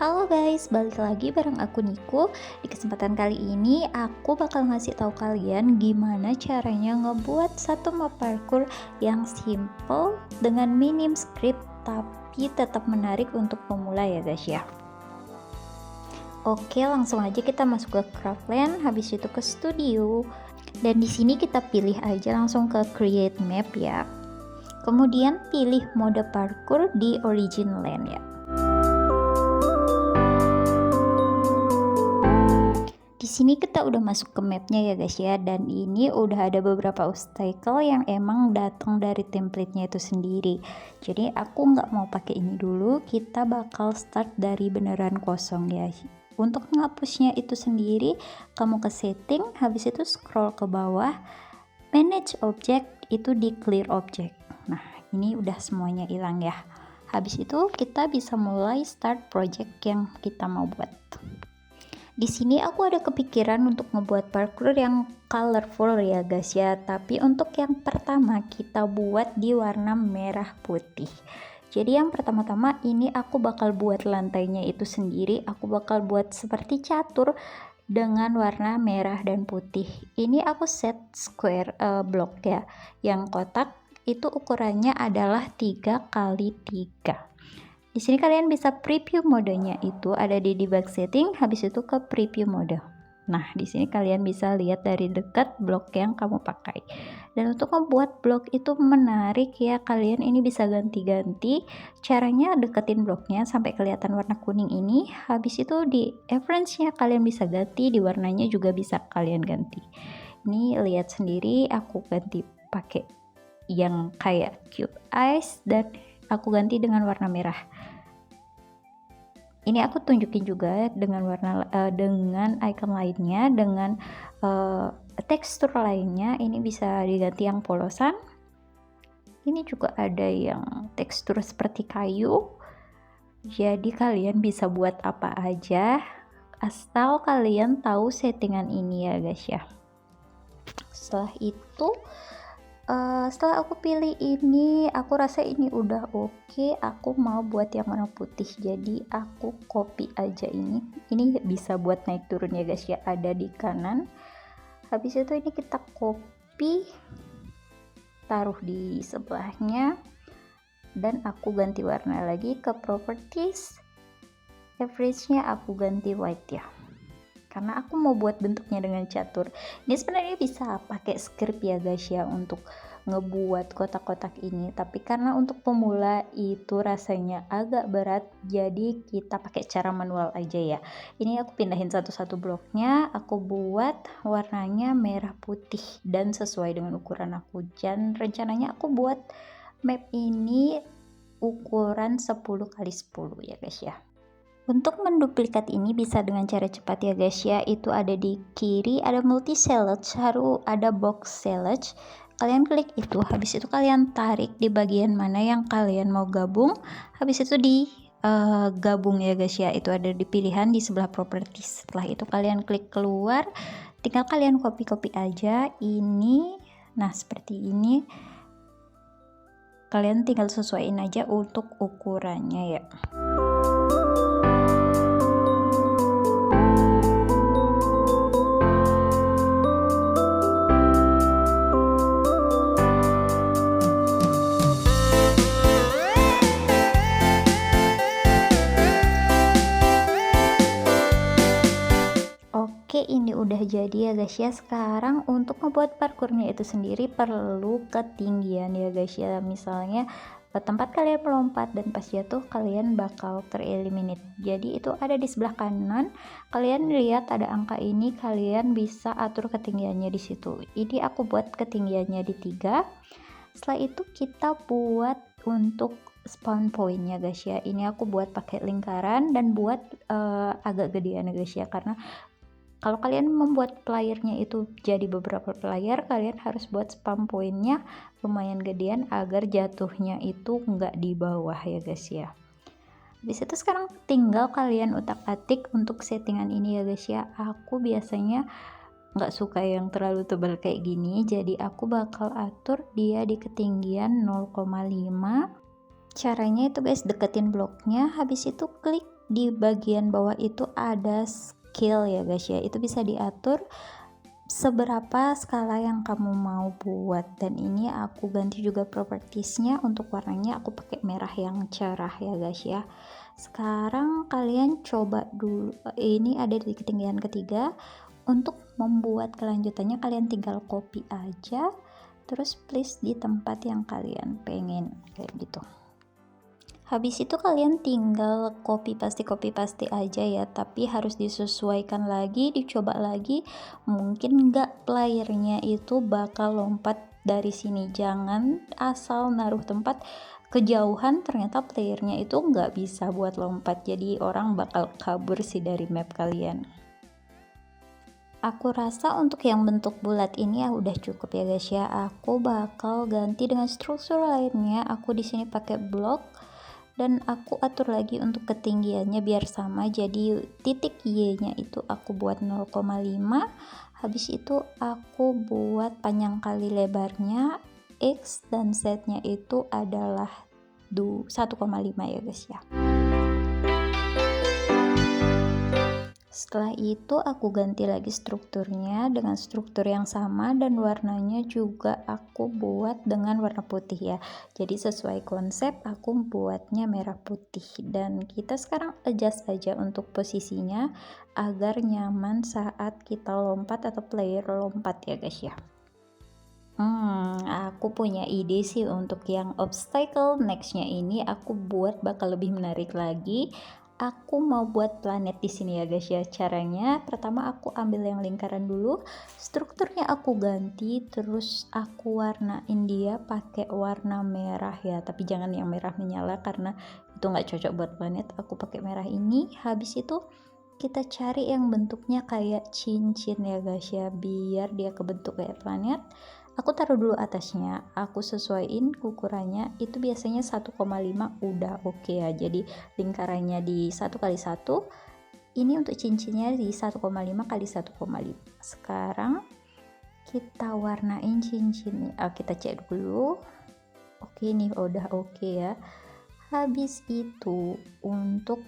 Halo guys, balik lagi bareng aku Niko. Di kesempatan kali ini aku bakal ngasih tahu kalian gimana caranya ngebuat satu map parkour yang simple dengan minim script tapi tetap menarik untuk pemula ya guys ya. Oke, langsung aja kita masuk ke Craftland, habis itu ke studio. Dan di sini kita pilih aja langsung ke create map ya. Kemudian pilih mode parkour di origin land ya. Di sini kita udah masuk ke mapnya ya guys ya, dan ini udah ada beberapa obstacle yang emang datang dari templatenya itu sendiri. Jadi aku nggak mau pakai ini dulu, kita bakal start dari beneran kosong ya. Untuk menghapusnya itu sendiri, kamu ke setting, habis itu scroll ke bawah, manage object, itu di clear object. Nah ini udah semuanya hilang ya. Habis itu kita bisa mulai start project yang kita mau buat. Di sini aku ada kepikiran untuk ngebuat parkour yang colorful ya guys ya, tapi untuk yang pertama kita buat di warna merah putih. Jadi yang pertama-tama ini aku bakal buat lantainya itu sendiri, aku bakal buat seperti catur dengan warna merah dan putih. Ini aku set square block ya, yang kotak itu ukurannya adalah 3 kali 3. Di sini kalian bisa preview modenya, itu ada di debug setting, habis itu ke preview mode. Nah, di sini kalian bisa lihat dari dekat blok yang kamu pakai. Dan untuk membuat blok itu menarik ya, kalian ini bisa ganti-ganti. Caranya deketin bloknya sampai kelihatan warna kuning ini. Habis itu di reference-nya kalian bisa ganti, di warnanya juga bisa kalian ganti. Ini lihat sendiri, aku ganti pakai yang kayak cube eyes dan aku ganti dengan warna merah. Ini aku tunjukin juga dengan warna dengan icon lainnya, dengan tekstur lainnya. Ini bisa diganti yang polosan. Ini juga ada yang tekstur seperti kayu. Jadi kalian bisa buat apa aja asal kalian tahu settingan ini ya guys ya. Setelah itu setelah aku pilih ini, aku rasa ini udah oke. Aku mau buat yang warna putih, jadi aku copy aja ini bisa buat naik turun ya guys ya, ada di kanan. Habis itu ini kita copy, taruh di sebelahnya, dan aku ganti warna lagi ke properties, average nya aku ganti white ya, karena aku mau buat bentuknya dengan catur. Ini sebenarnya bisa pakai script ya guys ya untuk ngebuat kotak-kotak ini, tapi karena untuk pemula itu rasanya agak berat, jadi kita pakai cara manual aja ya. Ini aku pindahin satu-satu bloknya, aku buat warnanya merah putih dan sesuai dengan ukuran aku. Dan rencananya aku buat map ini ukuran 10 kali 10 ya guys ya. Untuk menduplikat ini bisa dengan cara cepat ya guys ya, itu ada di kiri, ada multi sellage, harus ada box sellage. Kalian klik itu, habis itu kalian tarik di bagian mana yang kalian mau gabung, habis itu di gabung ya guys ya, itu ada di pilihan di sebelah properties. Setelah itu kalian klik keluar, tinggal kalian copy aja ini. Nah seperti ini, kalian tinggal sesuaiin aja untuk ukurannya ya. Oke, ini udah jadi ya guys ya. Sekarang untuk membuat parkurnya itu sendiri perlu ketinggian ya guys ya. Misalnya tempat kalian melompat dan pas jatuh kalian bakal tereliminate. Jadi itu ada di sebelah kanan. Kalian lihat ada angka ini, kalian bisa atur ketinggiannya di situ. Ini aku buat ketinggiannya di 3. Setelah itu kita buat untuk spawn pointnya guys ya. Ini aku buat pakai lingkaran dan buat agak gedean ya guys ya, karena kalau kalian membuat playernya itu jadi beberapa player, kalian harus buat spam pointnya lumayan gedean agar jatuhnya itu nggak di bawah ya guys ya. Habis itu sekarang tinggal kalian utak-atik untuk settingan ini ya guys ya. Aku biasanya nggak suka yang terlalu tebal kayak gini, jadi aku bakal atur dia di ketinggian 0,5. Caranya itu guys, deketin bloknya, habis itu klik di bagian bawah itu ada scale ya guys ya, itu bisa diatur seberapa skala yang kamu mau buat. Dan ini aku ganti juga propertiesnya, untuk warnanya aku pakai merah yang cerah ya guys ya. Sekarang kalian coba dulu, ini ada di ketinggian ketiga. Untuk membuat kelanjutannya kalian tinggal copy aja, terus place di tempat yang kalian pengen kayak gitu. Habis itu kalian tinggal copy paste aja ya, tapi harus disesuaikan lagi, dicoba lagi, mungkin nggak playernya itu bakal lompat dari sini. Jangan asal naruh tempat kejauhan ternyata playernya itu nggak bisa buat lompat, jadi orang bakal kabur sih dari map kalian. Aku rasa untuk yang bentuk bulat ini ya udah cukup ya guys ya. Aku bakal ganti dengan struktur lainnya. Aku di sini pakai blok dan aku atur lagi untuk ketinggiannya biar sama. Jadi titik Y nya itu aku buat 0,5. Habis itu aku buat panjang kali lebarnya, X dan Z nya itu adalah 1,5 ya guys ya. Setelah itu aku ganti lagi strukturnya dengan struktur yang sama, dan warnanya juga aku buat dengan warna putih ya. Jadi sesuai konsep aku buatnya merah putih, dan kita sekarang adjust aja untuk posisinya agar nyaman saat kita lompat atau player lompat ya guys ya. Aku punya ide sih untuk yang obstacle nextnya ini aku buat bakal lebih menarik lagi. Aku mau buat planet di sini ya guys ya. Caranya pertama aku ambil yang lingkaran dulu, strukturnya aku ganti, terus aku warnain dia pakai warna merah ya. Tapi jangan yang merah menyala karena itu nggak cocok buat planet. Aku pakai merah ini. Habis itu kita cari yang bentuknya kayak cincin ya guys ya, biar dia kebentuk kayak planet. Aku taruh dulu atasnya, aku sesuaiin ukurannya, itu biasanya 1,5 udah oke ya. Jadi lingkarannya di 1x1, ini untuk cincinnya di 1,5 kali 1,5. Sekarang kita warnain cincinnya, kita cek dulu. Oke, ini udah oke ya. Habis itu untuk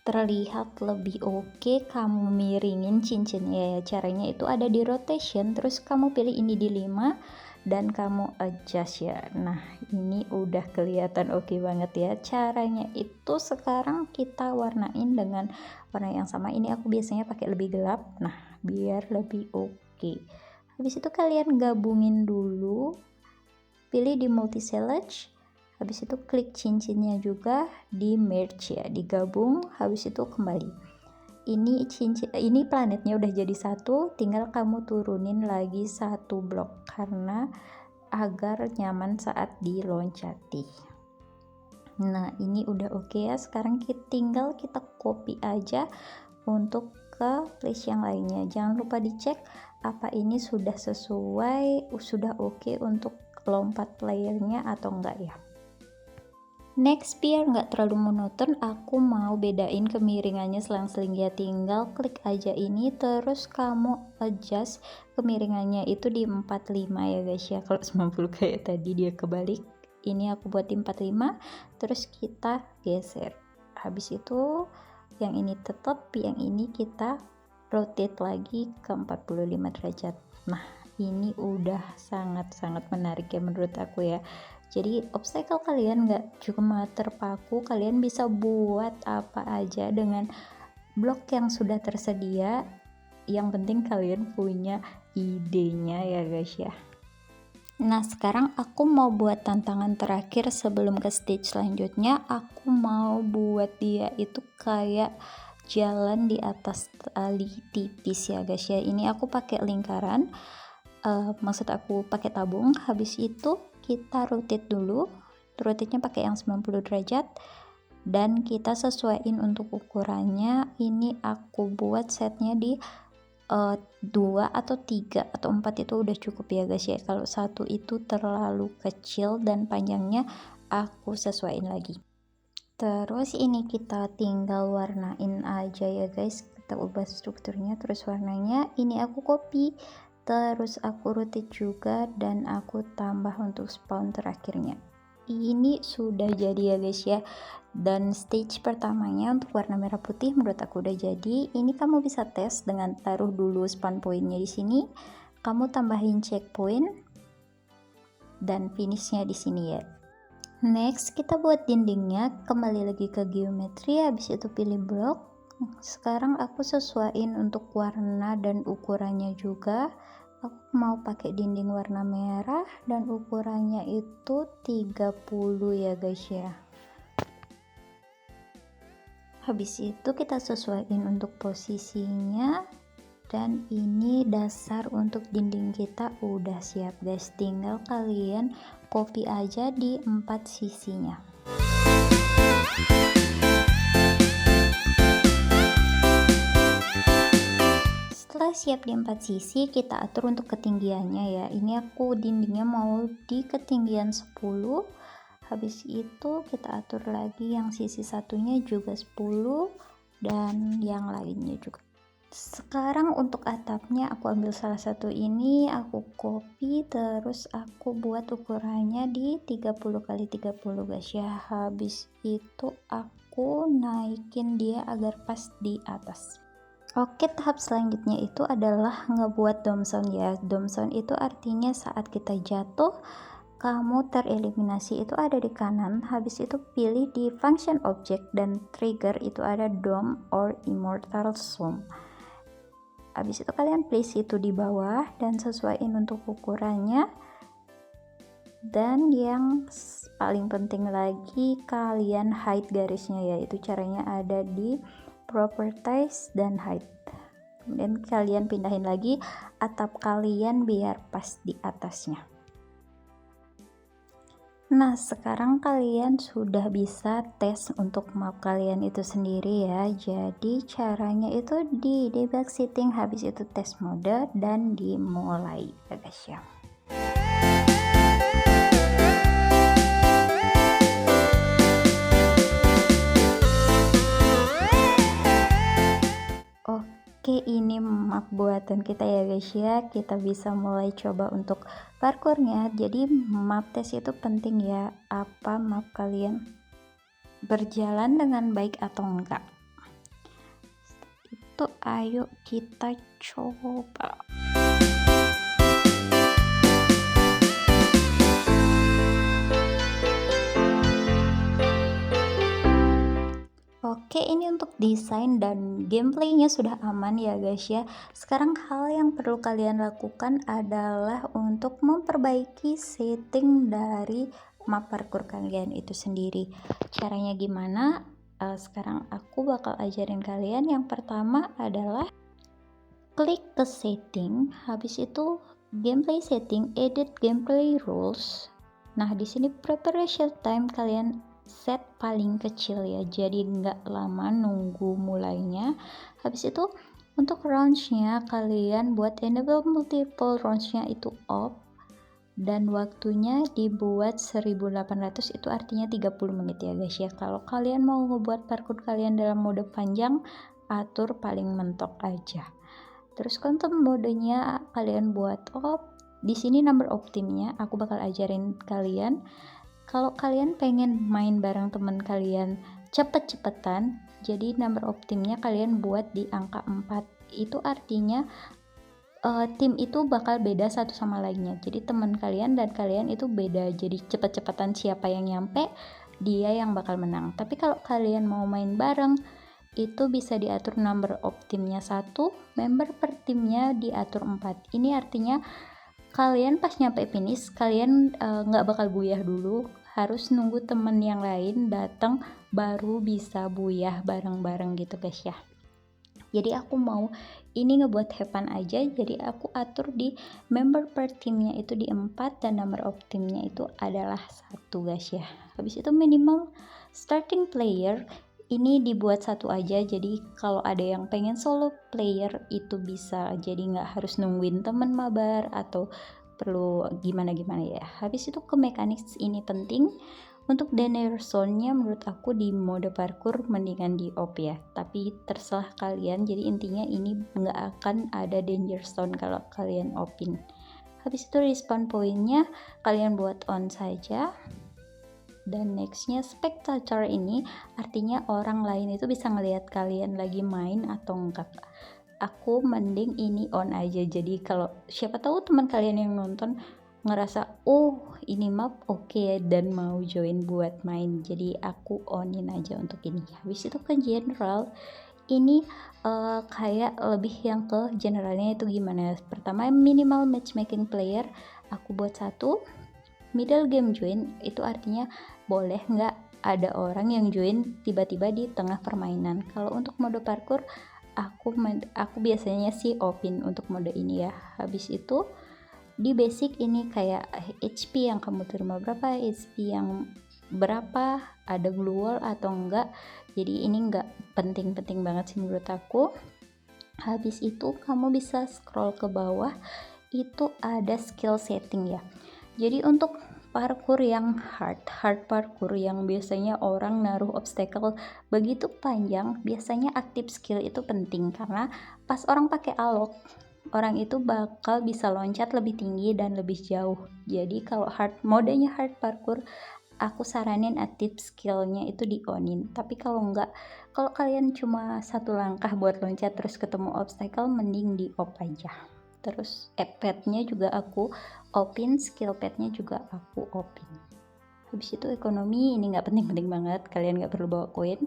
terlihat lebih oke, kamu miringin cincinnya ya. Caranya itu ada di rotation, terus kamu pilih ini di 5 dan kamu adjust ya. Nah ini udah kelihatan oke banget ya. Caranya itu sekarang kita warnain dengan warna yang sama. Ini aku biasanya pakai lebih gelap, nah biar lebih oke. Habis itu kalian gabungin dulu, pilih di multi select. Habis itu klik cincinnya juga di merge ya, digabung. Habis itu kembali. Ini cincin, ini planetnya udah jadi satu, tinggal kamu turunin lagi satu blok karena agar nyaman saat diloncati. Nah ini udah oke ya. Sekarang tinggal kita copy aja untuk ke place yang lainnya. Jangan lupa dicek apa ini sudah sesuai, sudah oke untuk lompat playernya atau enggak ya. Next, biar nggak terlalu monoton, aku mau bedain kemiringannya selang-seling ya. Tinggal klik aja ini, terus kamu adjust kemiringannya itu di 45 ya guys ya. Kalau 90 kayak tadi dia kebalik, ini aku buat di 45, terus kita geser. Habis itu yang ini tetap, yang ini kita rotate lagi ke 45 derajat. Nah ini udah sangat-sangat menarik ya menurut aku ya. Jadi obstacle kalian nggak cuma terpaku, kalian bisa buat apa aja dengan blok yang sudah tersedia. Yang penting kalian punya idenya ya guys ya. Nah sekarang aku mau buat tantangan terakhir sebelum ke stage selanjutnya. Aku mau buat dia itu kayak jalan di atas tali tipis ya guys ya. Ini aku pakai lingkaran, maksud aku pakai tabung. Habis itu kita rotate dulu, rotate-nya pakai yang 90 derajat, dan kita sesuaiin untuk ukurannya. Ini aku buat setnya di 2 atau 3 atau 4 itu udah cukup ya guys ya. Kalau 1 itu terlalu kecil dan panjangnya aku sesuaiin lagi. Terus ini kita tinggal warnain aja ya guys, kita ubah strukturnya terus warnanya. Ini aku copy, terus aku rotate juga, dan aku tambah untuk spawn terakhirnya. ini sudah jadi ya guys ya. Dan stage pertamanya untuk warna merah putih menurut aku udah jadi. Ini kamu bisa tes dengan taruh dulu spawn pointnya di sini, kamu tambahin checkpoint dan finishnya di sini ya. Next kita buat dindingnya, kembali lagi ke geometri, habis itu pilih blok. Sekarang aku sesuaiin untuk warna dan ukurannya juga. Aku mau pakai dinding warna merah dan ukurannya itu 30 ya guys ya. Habis itu kita sesuaiin untuk posisinya, dan ini dasar untuk dinding kita udah siap guys, tinggal kalian copy aja di 4 sisinya. Setelah siap di 4 sisi, kita atur untuk ketinggiannya ya. Ini aku dindingnya mau di ketinggian 10. Habis itu kita atur lagi yang sisi satunya juga 10 dan yang lainnya juga. Sekarang untuk atapnya aku ambil salah satu ini, aku copy, terus aku buat ukurannya di 30 kali 30 guys ya. Habis itu aku naikin dia agar pas di atas. Oke, tahap selanjutnya itu adalah ngebuat dome sound ya. Dome sound itu artinya saat kita jatuh, kamu tereliminasi itu ada di kanan. Habis itu pilih di function object dan trigger itu ada dome or immortal zoom. Habis itu kalian place itu di bawah dan sesuaiin untuk ukurannya. Dan yang paling penting lagi, kalian hide garisnya ya. Itu caranya ada di properties dan hide. Kemudian kalian pindahin lagi atap kalian biar pas di atasnya. Nah, sekarang kalian sudah bisa tes untuk map kalian itu sendiri ya. Jadi caranya itu di debug setting, habis itu tes mode dan dimulai ya guys ya. Oke, ini map buatan kita ya guys ya. Kita bisa mulai coba untuk parkurnya. Jadi map tes itu penting ya, apa map kalian berjalan dengan baik atau enggak. Itu ayo kita coba. Oke, ini untuk desain dan gameplaynya sudah aman ya guys ya. Sekarang hal yang perlu kalian lakukan adalah untuk memperbaiki setting dari map parkour kalian itu sendiri. Caranya gimana? Sekarang aku bakal ajarin kalian. Yang pertama adalah klik ke setting, habis itu gameplay setting, edit gameplay rules. Nah, di sini preparation time kalian set paling kecil ya, jadi nggak lama nunggu mulainya. Habis itu untuk rounds-nya kalian buat enable multiple rounds-nya itu off, dan waktunya dibuat 1800, itu artinya 30 menit ya guys ya. Kalau kalian mau ngebuat parkour kalian dalam mode panjang, atur paling mentok aja. Terus content modenya kalian buat off. Di sini number optimnya aku bakal ajarin kalian. Kalau kalian pengen main bareng teman kalian cepet-cepetan, jadi number optimnya kalian buat di angka 4. Itu artinya tim itu bakal beda satu sama lainnya. Jadi teman kalian dan kalian itu beda. Jadi cepet-cepetan siapa yang nyampe, dia yang bakal menang. Tapi kalau kalian mau main bareng, itu bisa diatur number optimnya 1, member per timnya diatur 4. Ini artinya kalian pas nyampe finish, kalian nggak bakal buyah dulu, harus nunggu temen yang lain datang baru bisa buyah bareng-bareng gitu guys ya. Jadi aku mau ini ngebuat hepan aja, jadi aku atur di member per timnya itu di 4 dan number of timnya itu adalah 1 guys ya. Habis itu minimal starting player ini dibuat 1 aja, jadi kalau ada yang pengen solo player itu bisa, jadi nggak harus nungguin temen mabar atau perlu gimana-gimana ya. Habis itu ke mekanik ini penting. Untuk danger zone-nya menurut aku di mode parkour mendingan di off ya, tapi terserah kalian. Jadi intinya ini nggak akan ada danger zone kalau kalian open. Habis itu respawn point-nya kalian buat on saja. Dan nextnya spectator, ini artinya orang lain itu bisa ngelihat kalian lagi main atau enggak. Aku mending ini on aja, jadi kalau siapa tahu teman kalian yang nonton ngerasa oh ini map oke dan mau join buat main, jadi aku onin aja untuk ini. Habis itu ke general, ini kayak lebih yang ke generalnya itu gimana. Pertama, minimal matchmaking player aku buat 1. Middle game join itu artinya boleh nggak ada orang yang join tiba-tiba di tengah permainan. Kalau untuk mode parkour aku biasanya sih open untuk mode ini ya. Habis itu di basic ini kayak HP yang kamu terima berapa, HP yang berapa, ada glue wall atau enggak, jadi ini enggak penting-penting banget sih menurut aku. Habis itu kamu bisa scroll ke bawah, itu ada skill setting ya. Jadi untuk parkour yang hard parkour yang biasanya orang naruh obstacle begitu panjang, biasanya aktif skill itu penting karena pas orang pakai alok, orang itu bakal bisa loncat lebih tinggi dan lebih jauh. Jadi kalau modenya hard parkour, aku saranin aktif skillnya itu di onin. Tapi kalau enggak, kalau kalian cuma 1 langkah buat loncat terus ketemu obstacle, mending di off aja. Terus padnya juga aku open, skill padnya juga aku open. Habis itu ekonomi, ini nggak penting-penting banget, kalian nggak perlu bawa koin.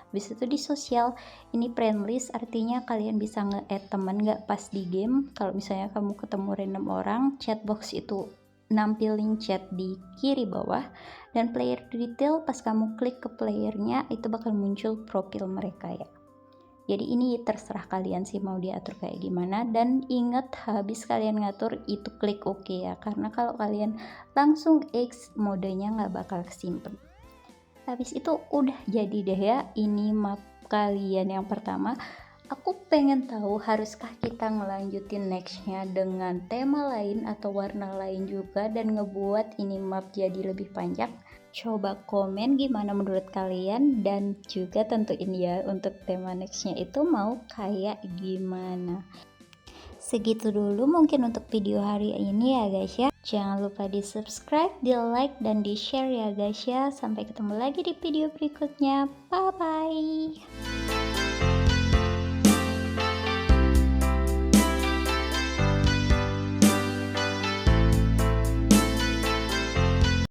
Habis itu di sosial, ini friend list, artinya kalian bisa nge-add teman nggak pas di game. Kalau misalnya kamu ketemu random orang, chat box itu nampilin chat di kiri bawah, dan player detail pas kamu klik ke playernya itu bakal muncul profil mereka ya. Jadi ini terserah kalian sih mau diatur kayak gimana, dan ingat habis kalian ngatur itu klik OK ya, karena kalau kalian langsung X modenya nggak bakal kesimpan. Habis itu udah jadi deh ya, ini map kalian yang pertama. Aku pengen tahu haruskah kita ngelanjutin nextnya dengan tema lain atau warna lain juga dan ngebuat ini map jadi lebih panjang. Coba komen gimana menurut kalian, dan juga tentuin ya untuk tema nextnya itu mau kayak gimana. Segitu dulu mungkin untuk video hari ini ya guys ya. Jangan lupa di subscribe, di like, dan di share ya guys ya. Sampai ketemu lagi di video berikutnya. Bye bye.